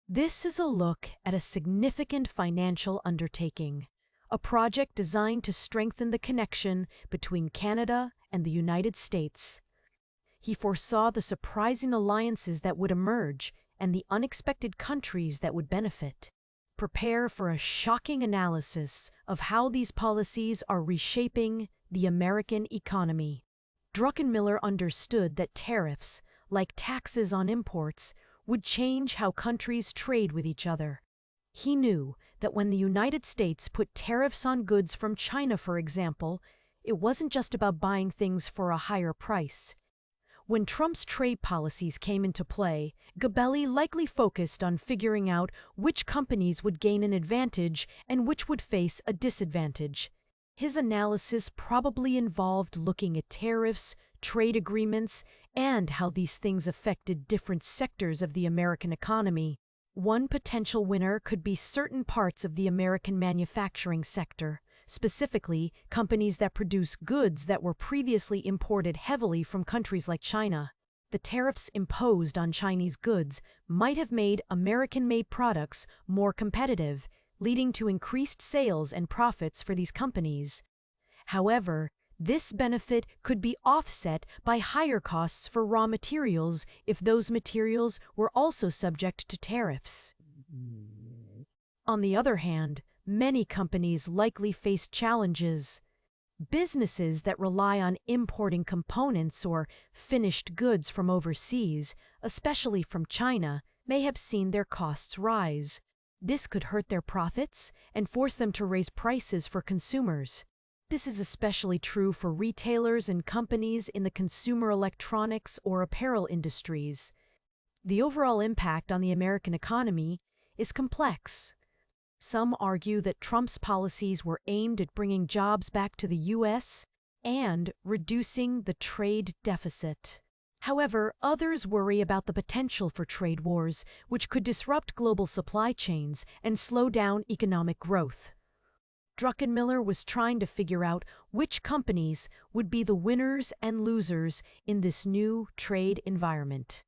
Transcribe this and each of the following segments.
This is a look at a significant financial undertaking, a project designed to strengthen the connection between Canada and the United States. He foresaw the surprising alliances that would emerge and the unexpected countries that would benefit. Prepare for a shocking analysis of how these policies are reshaping the American economy. Druckenmiller understood that tariffs, like taxes on imports, would change how countries trade with each other. He knew that when the United States put tariffs on goods from China, for example, it wasn't just about buying things for a higher price. When Trump's trade policies came into play, Gabelli likely focused on figuring out which companies would gain an advantage and which would face a disadvantage. His analysis probably involved looking at tariffs, trade agreements, and how these things affected different sectors of the American economy. One potential winner could be certain parts of the American manufacturing sector, specifically companies that produce goods that were previously imported heavily from countries like China. The tariffs imposed on Chinese goods might have made American-made products more competitive, leading to increased sales and profits for these companies. However, this benefit could be offset by higher costs for raw materials if those materials were also subject to tariffs. On the other hand, many companies likely face challenges. Businesses that rely on importing components or finished goods from overseas, especially from China, may have seen their costs rise. This could hurt their profits and force them to raise prices for consumers. This is especially true for retailers and companies in the consumer electronics or apparel industries. The overall impact on the American economy is complex. Some argue that Trump's policies were aimed at bringing jobs back to the U.S. and reducing the trade deficit. However, others worry about the potential for trade wars, which could disrupt global supply chains and slow down economic growth. Druckenmiller was trying to figure out which companies would be the winners and losers in this new trade environment.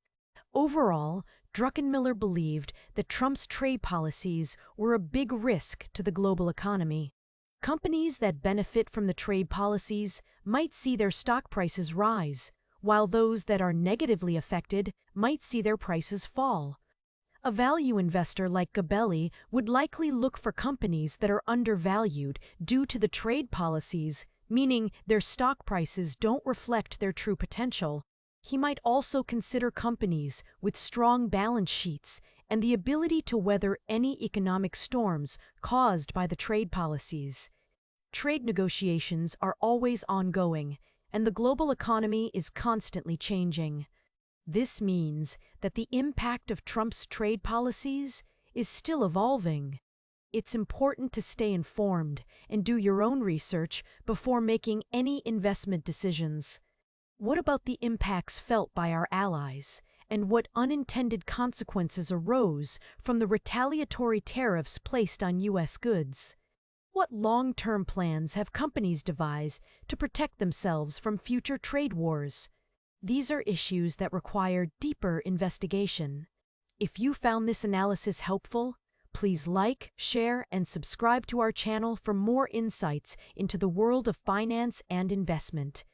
Overall, Druckenmiller believed that Trump's trade policies were a big risk to the global economy. Companies that benefit from the trade policies might see their stock prices rise, while those that are negatively affected might see their prices fall. A value investor like Gabelli would likely look for companies that are undervalued due to the trade policies, meaning their stock prices don't reflect their true potential. He might also consider companies with strong balance sheets and the ability to weather any economic storms caused by the trade policies. Trade negotiations are always ongoing, and the global economy is constantly changing. This means that the impact of Trump's trade policies is still evolving. It's important to stay informed and do your own research before making any investment decisions. What about the impacts felt by our allies, and what unintended consequences arose from the retaliatory tariffs placed on U.S. goods? What long-term plans have companies devised to protect themselves from future trade wars? These are issues that require deeper investigation. If you found this analysis helpful, please like, share, and subscribe to our channel for more insights into the world of finance and investment.